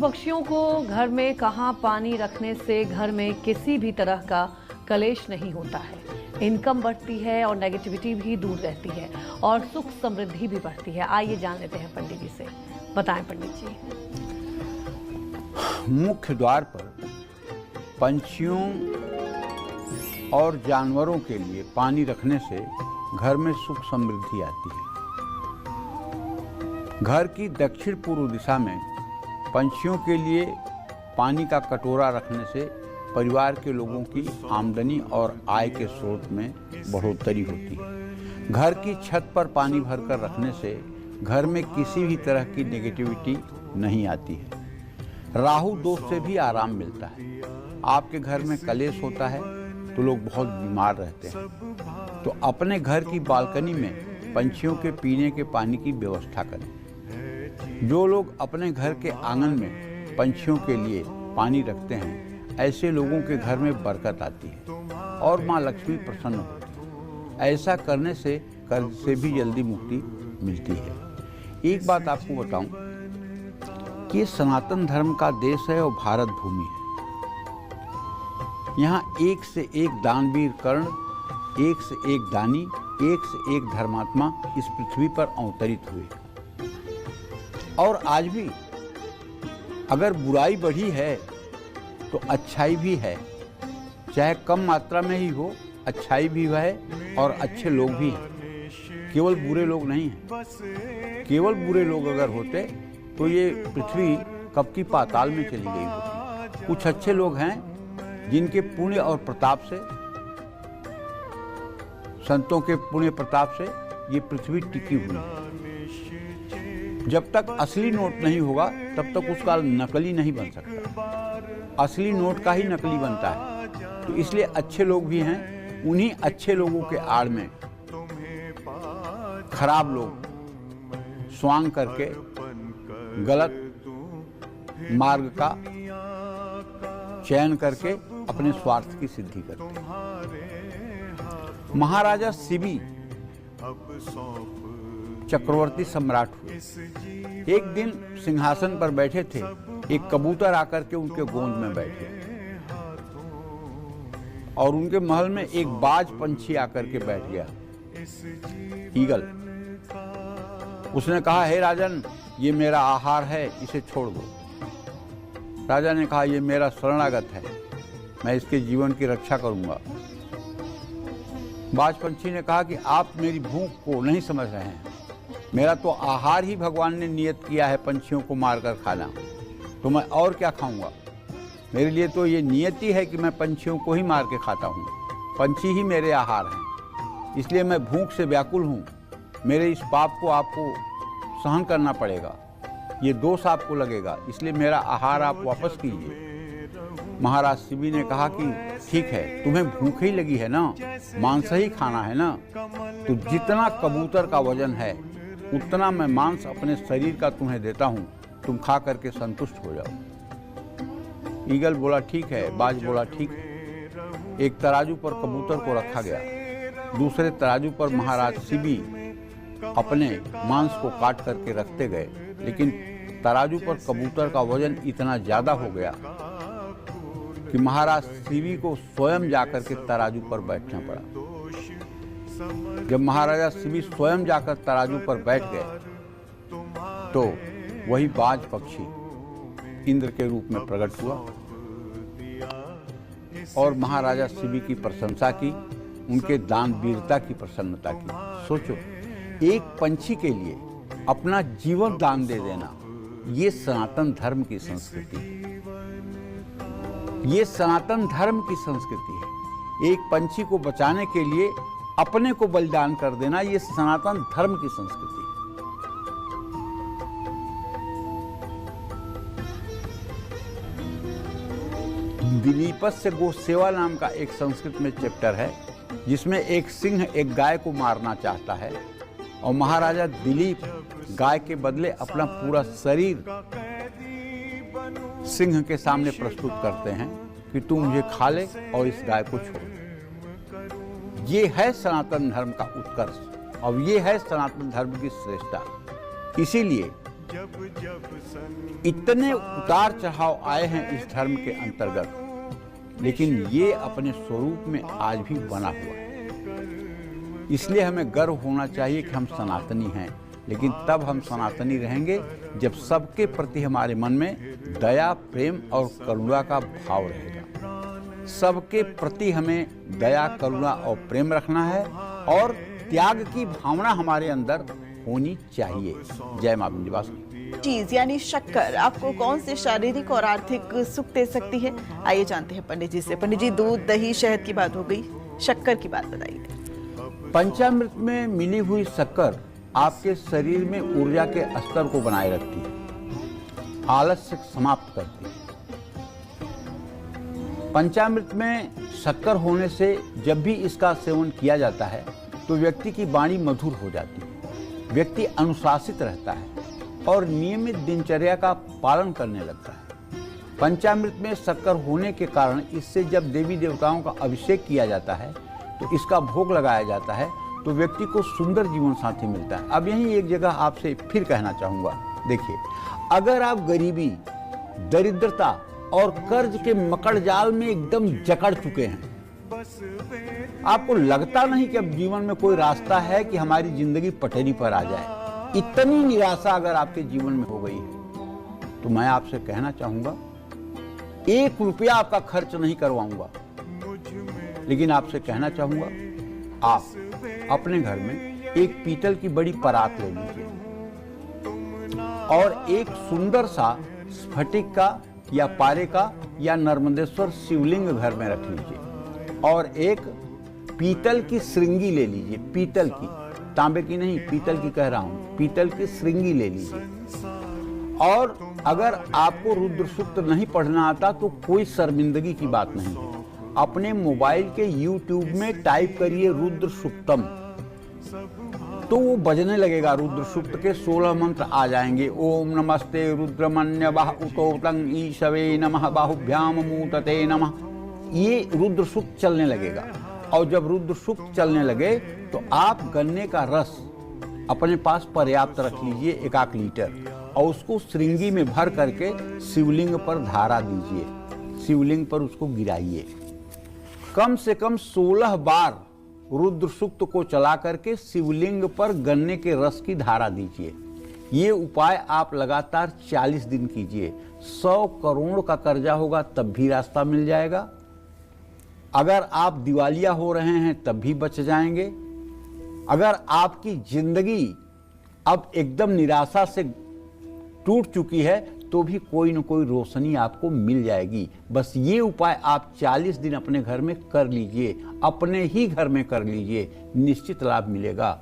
पक्षियों को घर में कहाँ पानी रखने से घर में किसी भी तरह का कलेश नहीं होता है, इनकम बढ़ती है और नेगेटिविटी भी दूर रहती है और सुख समृद्धि भी बढ़ती है। आइए जान लेते हैं पंडित जी से। बताएं पंडित जी। मुख्य द्वार पर पंछियों और जानवरों के लिए पानी रखने से घर में सुख समृद्धि आती है। घर की दक्षिण पूर्व दिशा में पंछियों के लिए पानी का कटोरा रखने से परिवार के लोगों की आमदनी और आय के स्रोत में बढ़ोतरी होती है। घर की छत पर पानी भरकर रखने से घर में किसी भी तरह की नेगेटिविटी नहीं आती है। राहु दोष से भी आराम मिलता है। आपके घर में कलेश होता है तो लोग बहुत बीमार रहते हैं, तो अपने घर की बालकनी में पंछियों के पीने के पानी की व्यवस्था करें। जो लोग अपने घर के आंगन में पंछियों के लिए पानी रखते हैं, ऐसे लोगों के घर में बरकत आती है और माँ लक्ष्मी प्रसन्न होती है। ऐसा करने से कर्ज से भी जल्दी मुक्ति मिलती है। एक बात आपको बताऊं कि ये सनातन धर्म का देश है और भारत भूमि है। यहाँ एक से एक दानवीर कर्ण, एक से एक दानी, एक से एक धर्मात्मा इस पृथ्वी पर अवतरित हुए और आज भी अगर बुराई बढ़ी है तो अच्छाई भी है, चाहे कम मात्रा में ही हो, अच्छाई भी है और अच्छे लोग भी हैं। केवल बुरे लोग नहीं हैं। केवल बुरे लोग अगर होते तो ये पृथ्वी कब की पाताल में चली गई होती। कुछ अच्छे लोग हैं जिनके पुण्य और प्रताप से, संतों के पुण्य प्रताप से ये पृथ्वी टिकी हुई है। जब तक असली नोट नहीं होगा तब तक उसका नकली नहीं बन सकता। असली नोट का ही नकली बनता है। तो इसलिए अच्छे लोग भी हैं। उन्हीं अच्छे लोगों के आड़ में खराब लोग स्वांग करके गलत मार्ग का चयन करके अपने स्वार्थ की सिद्धि करते हैं। महाराजा शिवी चक्रवर्ती सम्राट हुए। एक दिन सिंहासन पर बैठे थे, एक कबूतर आकर के उनके गोंद में बैठे और उनके महल में एक बाज पंछी आकर के बैठ गया, ईगल। उसने कहा, हे राजन, ये मेरा आहार है, इसे छोड़ दो। राजा ने कहा, ये मेरा शरणागत है, मैं इसके जीवन की रक्षा करूंगा। बाज पंछी ने कहा कि आप मेरी भूख को नहीं समझ रहे हैं। मेरा तो आहार ही भगवान ने नियत किया है पंछियों को मारकर खाना, तो मैं और क्या खाऊंगा। मेरे लिए तो ये नियति है कि मैं पंछियों को ही मार के खाता हूँ। पंछी ही मेरे आहार हैं, इसलिए मैं भूख से व्याकुल हूँ। मेरे इस पाप को आपको सहन करना पड़ेगा, ये दोष आपको लगेगा, इसलिए मेरा आहार आप वापस कीजिए। महाराज शिवी ने कहा कि ठीक है, तुम्हें भूख ही लगी है ना, मांस ही खाना है ना, तो जितना कबूतर का वजन है उतना मैं मांस अपने शरीर का तुम्हें देता हूँ, तुम खा करके संतुष्ट हो जाओ। ईगल बोला ठीक है, बाज बोला ठीक है। एक तराजू पर कबूतर को रखा गया, दूसरे तराजू पर महाराज शिवी अपने मांस को काट करके रखते गए, लेकिन तराजू पर कबूतर का वजन इतना ज्यादा हो गया कि महाराज शिवी को स्वयं जाकर के तराजू पर बैठना पड़ा। जब महाराजा शिवी स्वयं जाकर तराजू पर बैठ गए तो वही बाज पक्षी इंद्र के रूप में प्रकट हुआ और महाराजा शिवी की प्रशंसा की, उनके दान वीरता की प्रसन्नता की। सोचो, एक पंछी के लिए अपना जीवन दान दे देना, ये सनातन धर्म की संस्कृति है। ये सनातन धर्म की संस्कृति है। एक पंछी को बचाने के लिए अपने को बलिदान कर देना, ये सनातन धर्म की संस्कृति है। दिलीपस्य गो सेवा नाम का एक संस्कृत में चैप्टर है, जिसमें एक सिंह एक गाय को मारना चाहता है और महाराजा दिलीप गाय के बदले अपना पूरा शरीर सिंह के सामने प्रस्तुत करते हैं कि तू मुझे खा ले और इस गाय को छोड़। ये है सनातन धर्म का उत्कर्ष और ये है सनातन धर्म की श्रेष्ठता। इसीलिए इतने उतार चढ़ाव आए हैं इस धर्म के अंतर्गत, लेकिन ये अपने स्वरूप में आज भी बना हुआ है। इसलिए हमें गर्व होना चाहिए कि हम सनातनी हैं, लेकिन तब हम सनातनी रहेंगे जब सबके प्रति हमारे मन में दया, प्रेम और करुणा का भाव रहेगा। सबके प्रति हमें दया, करुणा और प्रेम रखना है और त्याग की भावना हमारे अंदर होनी चाहिए। जय मां विंध्यवासिनी। चीज यानी शक्कर आपको कौन से शारीरिक और आर्थिक सुख दे सकती है? आइए जानते हैं पंडित जी से। पंडित जी, दूध, दही, शहद की बात हो गई, शक्कर की बात बताइए। पंचामृत में मिली हुई शक्कर आपके शरीर में ऊर्जा के स्तर को बनाए रखती है, आलस्य समाप्त करती है। पंचामृत में शक्कर होने से जब भी इसका सेवन किया जाता है तो व्यक्ति की वाणी मधुर हो जाती है, व्यक्ति अनुशासित रहता है और नियमित दिनचर्या का पालन करने लगता है। पंचामृत में शक्कर होने के कारण इससे जब देवी देवताओं का अभिषेक किया जाता है तो इसका भोग लगाया जाता है तो व्यक्ति को सुंदर जीवन साथी मिलता है। अब यहीं एक जगह आपसे फिर कहना चाहूँगा, देखिए, अगर आप गरीबी, दरिद्रता और कर्ज के मकड़ जाल में एकदम जकड़ चुके हैं, आपको लगता नहीं कि अब जीवन में कोई रास्ता है कि हमारी जिंदगी पटरी पर आ जाए, इतनी निराशा अगर आपके जीवन में हो गई है, तो मैं आपसे कहना चाहूंगा, 1 रुपया आपका खर्च नहीं करवाऊंगा, लेकिन आपसे कहना चाहूंगा, आप अपने घर में एक पीतल की बड़ी परात ले लीजिए और एक सुंदर सा स्फटिक का या पारे का या नर्मदेश्वर शिवलिंग घर में रख लीजिए और एक पीतल की श्रृंगी ले लीजिए, पीतल की, तांबे की नहीं, पीतल की कह रहा हूं, पीतल की श्रृंगी ले लीजिए। और अगर आपको रुद्र सूक्त नहीं पढ़ना आता तो कोई शर्मिंदगी की बात नहीं है, अपने मोबाइल के YouTube में टाइप करिए रुद्र सूक्तम, तो वो बजने लगेगा। रुद्र सूक्त के 16 मंत्र आ जाएंगे। ओम नमस्ते रुद्रमन्यवः उतोतं ईशवे नमः बाहुभ्याम मूतते नमः, ये रुद्र सूक्त चलने लगेगा। और जब रुद्र सूक्त चलने लगे तो आप गन्ने का रस अपने पास पर्याप्त रख लीजिए, 1 लीटर, और उसको श्रृंगी में भर करके शिवलिंग पर धारा दीजिए, शिवलिंग पर उसको गिराइए। कम से कम 16 बार रुद्र सूक्त को चला करके शिवलिंग पर गन्ने के रस की धारा दीजिए। ये उपाय आप लगातार 40 दिन कीजिए। 100 करोड़ का कर्जा होगा तब भी रास्ता मिल जाएगा। अगर आप दिवालिया हो रहे हैं तब भी बच जाएंगे। अगर आपकी जिंदगी अब एकदम निराशा से टूट चुकी है तो भी कोई न कोई रोशनी आपको मिल जाएगी। बस ये उपाय आप 40 दिन अपने घर में कर लीजिए, अपने ही घर में कर लीजिए, निश्चित लाभ मिलेगा।